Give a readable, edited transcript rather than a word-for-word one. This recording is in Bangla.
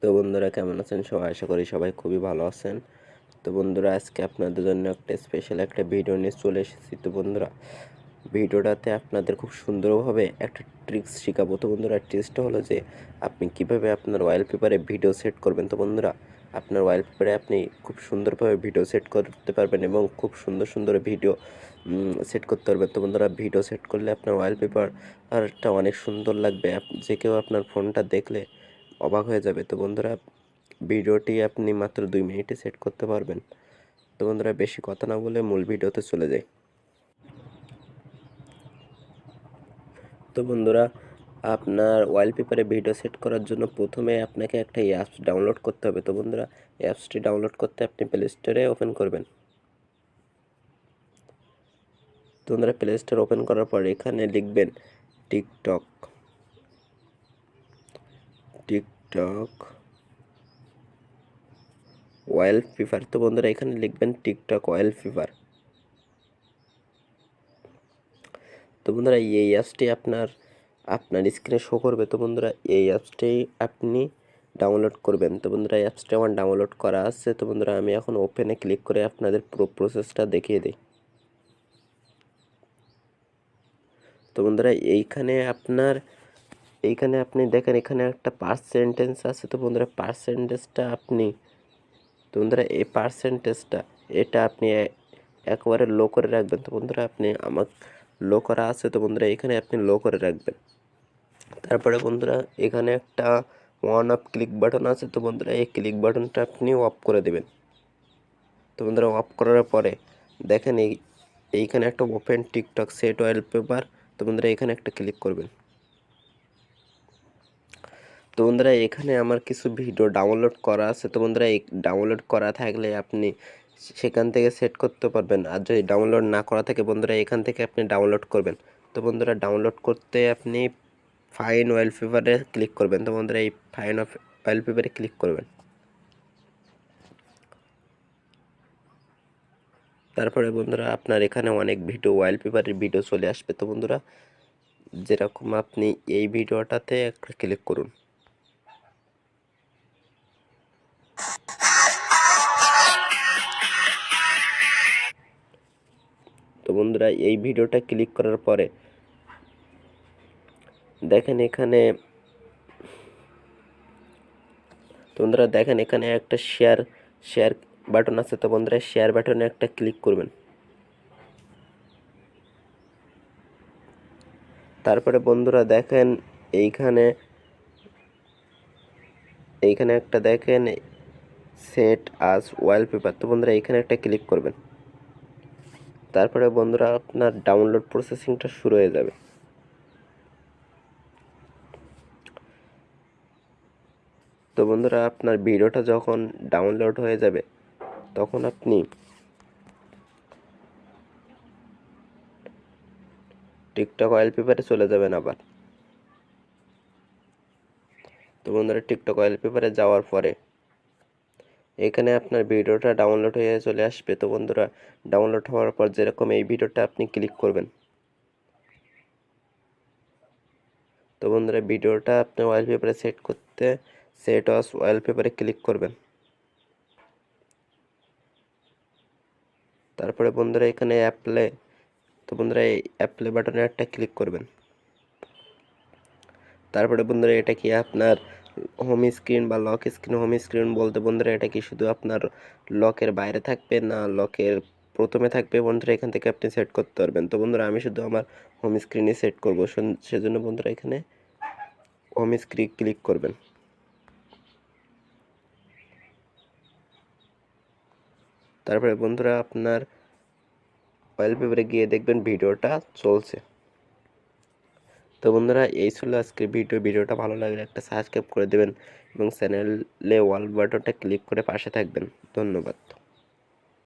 তো বন্ধুরা কেমন আছেন সবাই? আশা করি সবাই খুবই ভালো আছেন। তো বন্ধুরা আজকে আপনাদের জন্য একটা স্পেশাল একটা ভিডিও নিয়ে চলে এসেছি। তো বন্ধুরা ভিডিওটাতে আপনাদের খুব সুন্দরভাবে একটা ট্রিক্স শেখাবো। তো বন্ধুরা ট্রিক্সটা হলো যে আপনি কিভাবে আপনার ওয়ালপেপারে ভিডিও সেট করবেন। তো বন্ধুরা আপনার ওয়ালপেপারে আপনি খুব সুন্দরভাবে ভিডিও সেট করতে পারবেন এবং খুব সুন্দর সুন্দর ভিডিও সেট করতে পারবেন। তো বন্ধুরা ভিডিও সেট করলে আপনার ওয়ালপেপারটা অনেক সুন্দর লাগবে। যে কেউ আপনার ফোনটা দেখলে অবাক হয়ে যাবে। তো বন্ধুরা ভিডিওটি আপনি মাত্র 2 মিনিটে সেট করতে পারবেন। তো বন্ধুরা বেশি কথা না বলে মূল ভিডিওতে চলে যাই। তো বন্ধুরা আপনার ওয়ালপেপারে ভিডিও সেট করার জন্য প্রথমে আপনাকে একটা অ্যাপস ডাউনলোড করতে হবে। তো বন্ধুরা অ্যাপসটি ডাউনলোড করতে আপনি প্লে স্টোরে ওপেন করবেন। তো বন্ধুরা প্লে স্টোর ওপেন করার পর এখানে লিখবেন টিকটক টিকটক ওয়ালপেপার। তো বন্ধুরা এখানে লিখবেন টিকটক ওয়ালপেপার। তো বন্ধুরা এই অ্যাপসটি আপনার স্ক্রিনে শো করবে। তো বন্ধুরা এই অ্যাপসটি আপনি ডাউনলোড করবেন। তো বন্ধুরা অ্যাপসটি আমার ডাউনলোড করা আছে। তো বন্ধুরা আমি এখন ওপেনে ক্লিক করে আপনাদের পুরো প্রসেসটা দেখিয়ে দিই। তো বন্ধুরা এইখানে আপনি দেখেন এখানে একটা পার্সেন্টেজ আছে। তো বন্ধুরা এই পার্সেন্টেজটা এটা আপনি একবারে লো করে রাখবেন। তো বন্ধুরা আপনি আমার লো করা আছে। তো বন্ধুরা এখানে আপনি লো করে রাখবেন। তারপরে বন্ধুরা এখানে একটা অন অফ ক্লিক বাটন আছে। তো বন্ধুরা এই ক্লিক বাটনটা আপনি অফ করে দেবেন। তো বন্ধুরা অফ করার পরে দেখেন এইখানে একটা ওপেন টিকটক সেট ওয়ালপেপার। তো বন্ধুরা এখানে একটা ক্লিক করবেন। তো বন্ধুরা এখানে আমার কিছু ভিডিও ডাউনলোড করা আছে। তো বন্ধুরা এই ডাউনলোড করা থাকলে আপনি সেখান থেকে সেট করতে পারবেন। আর যদি ডাউনলোড না করা থাকে বন্ধুরা এখান থেকে আপনি ডাউনলোড করবেন। তো বন্ধুরা ডাউনলোড করতে আপনি ফাইন ওয়ালপেপারে ক্লিক করবেন। তো বন্ধুরা এই ফাইন ওয়ালপেপারে ক্লিক করবেন। তারপরে বন্ধুরা আপনার এখানে অনেক ভিডিও ওয়ালপেপারের ভিডিও চলে আসবে। তো বন্ধুরা যেরকম আপনি এই ভিডিওটাতে একটা ক্লিক করুন। তো বন্ধুরা এই ভিডিওটা ক্লিক করার পরে দেখেন এখানে একটা শেয়ার বাটন আছে। তো বন্ধুরা শেয়ার বাটনে একটা ক্লিক করবেন। তারপরে বন্ধুরা দেখেন এইখানে একটা দেখেন সেট আস ওয়ালপেপার। তো বন্ধুরা এখানে একটা ক্লিক করবেন। তারপরে বন্ধুরা আপনার ডাউনলোড প্রসেসিংটা শুরু হয়ে যাবে। তো বন্ধুরা আপনার ভিডিওটা যখন ডাউনলোড হয়ে যাবে তখন আপনি টিকটক ওয়ালপেপারে চলে যাবেন আবার। তো বন্ধুরা টিকটক ওয়ালপেপারে যাওয়ার পরে এখানে আপনার ভিডিওটা ডাউনলোড হয়ে চলে আসবে। তো বন্ধুরা ডাউনলোড হওয়ার পর যেরকম এই ভিডিওটা আপনি ক্লিক করবেন। তো বন্ধুরা ভিডিওটা আপনি ওয়ালপেপারে সেট করতে সেট অস ওয়ালপেপারে ক্লিক করবেন। তারপরে বন্ধুরা এখানে তো বন্ধুরা এই অ্যাপ্লে বাটনে একটা ক্লিক করবেন। তারপরে বন্ধুরা এটা কি আপনার হোম স্ক্রিন বা লক স্ক্রিন? হোম স্ক্রিন বলতে বন্ধুরা এটা কি শুধু আপনার লকের বাইরে থাকবে না লকের প্রথমে থাকবে? বন্ধুরা এখান থেকে আপনি সেট করতে পারবেন। তো বন্ধুরা আমি শুধু আমার হোম স্ক্রিনে সেট করব। সেজন্য বন্ধুরা এখানে হোম স্ক্রিন ক্লিক করবেন। তারপরে বন্ধুরা আপনার ওয়ালপেপারে গিয়ে দেখবেন ভিডিওটা চলছে। তো বন্ধুরা এই ছিল আজকের ভিডিওটা ভালো লাগলে একটা সাবস্ক্রাইব করে দেবেন এবং চ্যানেলে অল বাটনটা ক্লিক করে পাশে থাকবেন। ধন্যবাদ।